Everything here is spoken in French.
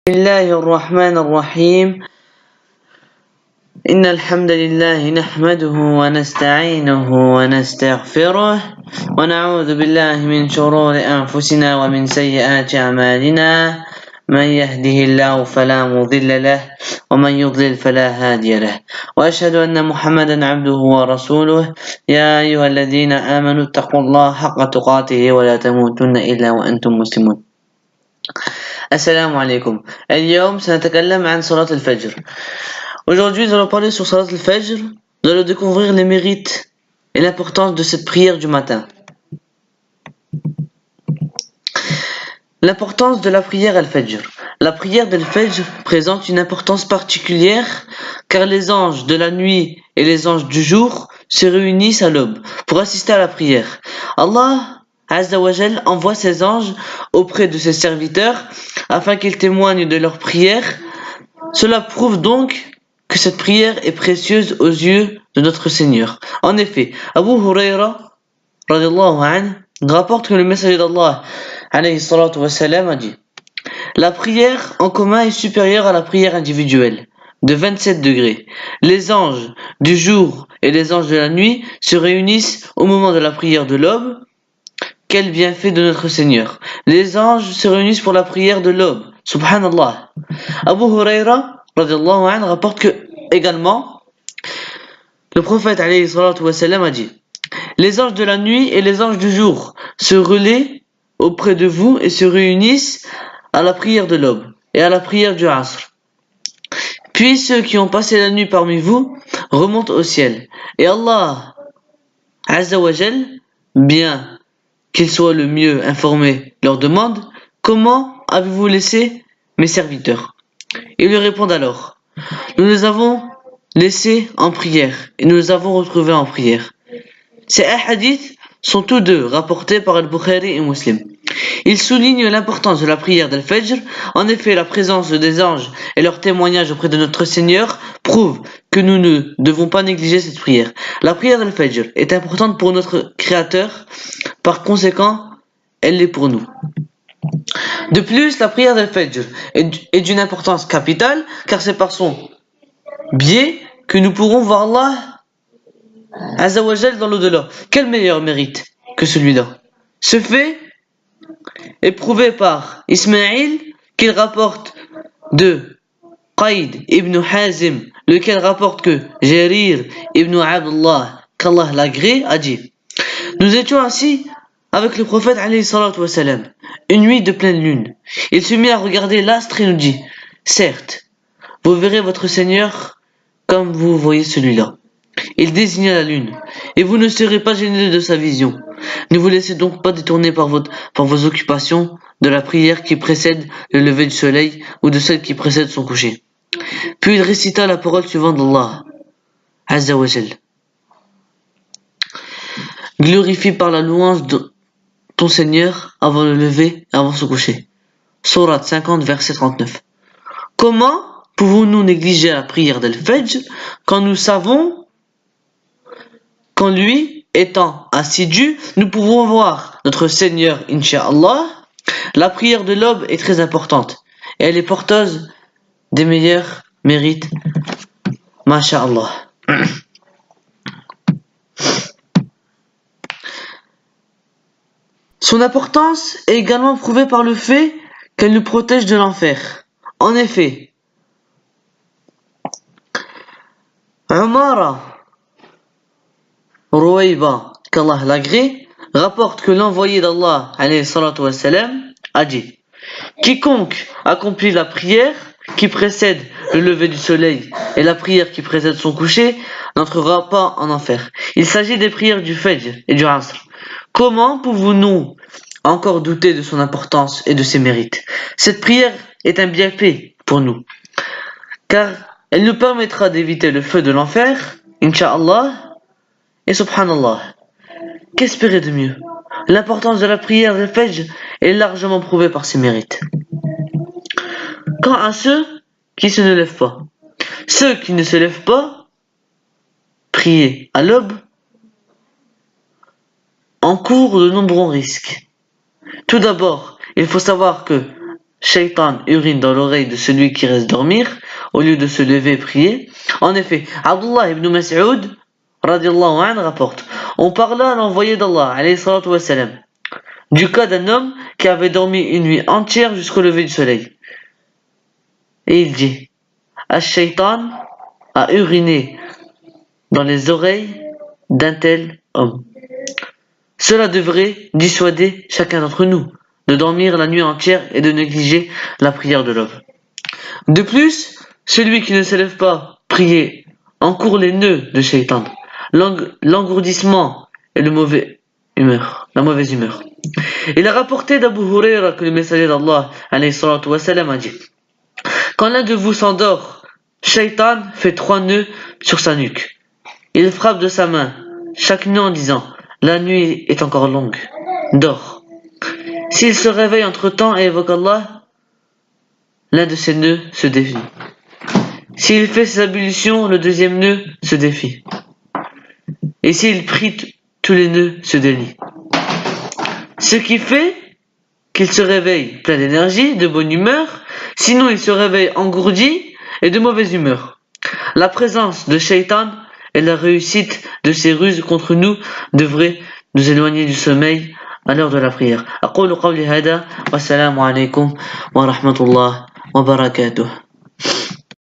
بسم الله الرحمن الرحيم إن الحمد لله نحمده ونستعينه ونستغفره ونعوذ بالله من شرور أنفسنا ومن سيئات أعمالنا من يهده الله فلا مضل له ومن يضلل فلا هادي له وأشهد أن محمدا عبده ورسوله يا أيها الذين آمنوا اتقوا الله حق تقاته ولا تموتن إلا وأنتم مسلمون. Assalamu alaikum. اليوم سنتكلم عن صلاة الفجر. Aujourd'hui, nous allons parler sur Salat al-Fajr. Nous allons découvrir les mérites et l'importance de cette prière du matin. L'importance de la prière al-Fajr. La prière d'al-Fajr présente une importance particulière car les anges de la nuit et les anges du jour se réunissent à l'aube pour assister à la prière. Allah Azza wa Jal envoie ses anges auprès de ses serviteurs afin qu'ils témoignent de leur prière. Cela prouve donc que cette prière est précieuse aux yeux de notre Seigneur. En effet, Abu Huraira radiyallahu anhu rapporte que le messager d'Allah alayhi salatu wa salam a dit: la prière en commun est supérieure à la prière individuelle de 27 degrés. Les anges du jour et les anges de la nuit se réunissent au moment de la prière de l'aube. Quel bienfait de notre Seigneur! Les anges se réunissent pour la prière de l'aube. Subhanallah. Abu Huraira radiyallahu anhu rapporte que également le prophète alayhi salatu wa salam a dit: les anges de la nuit et les anges du jour se relaient auprès de vous et se réunissent à la prière de l'aube et à la prière du Asr. Puis ceux qui ont passé la nuit parmi vous remontent au ciel. Et Allah Azza wa Jal, bien qu'il soit le mieux informé, leur demande: comment avez-vous laissé mes serviteurs? Ils lui répondent alors: nous les avons laissés en prière et nous les avons retrouvés en prière. Ces hadiths sont tous deux rapportés par Al-Bukhari et Muslim. Ils soulignent l'importance de la prière d'Al-Fajr. En effet, la présence des anges et leur témoignage auprès de notre Seigneur prouvent que nous ne devons pas négliger cette prière. La prière d'Al-Fajr est importante pour notre Créateur, par conséquent, elle l'est pour nous. De plus, la prière d'Al-Fajr est d'une importance capitale, car c'est par son biais que nous pourrons voir Allah Azza wa Jal dans l'au-delà. Quel meilleur mérite que celui-là? Ce fait est prouvé par Ismaïl, qu'il rapporte de Qaïd ibn Hazim, lequel rapporte que Jarir ibn Abdullah, qu'Allah l'agrée, a dit: nous étions assis avec le prophète alayhi salatu wa salam, une nuit de pleine lune. Il se mit à regarder l'astre et nous dit: certes, vous verrez votre Seigneur comme vous voyez celui-là. Il désigna la lune, et vous ne serez pas gênés de sa vision. Ne vous laissez donc pas détourner par vos occupations de la prière qui précède le lever du soleil ou de celle qui précède son coucher. Puis il récita la parole suivante d'Allah Azza wa Jal: glorifie par la louange de ton Seigneur avant le lever et avant son coucher. Sourate 50, verset 39. Comment pouvons-nous négliger la prière d'Al-Fajr quand nous savons qu'en lui étant assidu, nous pouvons voir notre Seigneur, Inch'Allah? La prière de l'aube est très importante et elle est porteuse des meilleurs mérites. Masha'Allah. Son importance est également prouvée par le fait qu'elle nous protège de l'enfer. En effet, Umara Rouayba, qu'Allah l'agrée, rapporte que l'envoyé d'Allah alayhi salatu wa salam, a dit: quiconque accomplit la prière qui précède le lever du soleil et la prière qui précède son coucher n'entrera pas en enfer. Il s'agit des prières du Fajr et du Asr. Comment pouvons-nous encore douter de son importance et de ses mérites? Cette prière est un bienfait pour nous, car elle nous permettra d'éviter le feu de l'enfer, Inch'Allah. Et subhanallah, qu'espérer de mieux? L'importance de la prière de Fajr est largement prouvée par ses mérites. Quant à ceux qui ne lèvent pas, ceux qui ne se lèvent pas, prier à l'aube, encourent de nombreux risques. Tout d'abord, il faut savoir que Shaitan urine dans l'oreille de celui qui reste dormir, au lieu de se lever et prier. En effet, Abdullah ibn Mas'ud, radiallahu anhu, rapporte, on parla à l'envoyé d'Allah, alayhi salatu wassalam, du cas d'un homme qui avait dormi une nuit entière jusqu'au lever du soleil. Et il dit, Ash-Shaytan a uriné dans les oreilles d'un tel homme. Cela devrait dissuader chacun d'entre nous de dormir la nuit entière et de négliger la prière de l'aube. De plus, celui qui ne se lève pas prier encourt les nœuds de Shaytan, l'engourdissement et la mauvaise humeur. Il est rapporté d'Abu Huraira que le messager d'Allah alayhi salatu wassalam, a dit, quand l'un de vous s'endort, Shaytan fait 3 nœuds sur sa nuque. Il frappe de sa main chaque nœud en disant, la nuit est encore longue, dors. S'il se réveille entre-temps et évoque Allah, l'un de ses nœuds se défie. S'il fait ses ablutions, le deuxième nœud se défie. Et s'il prie, tous les nœuds se délient. Ce qui fait qu'il se réveille plein d'énergie, de bonne humeur, sinon il se réveille engourdi et de mauvaise humeur. La présence de Shaitan et la réussite de ses ruses contre nous devraient nous éloigner du sommeil à l'heure de la prière. أقول قولي هذا والسلام عليكم ورحمة الله وبركاته.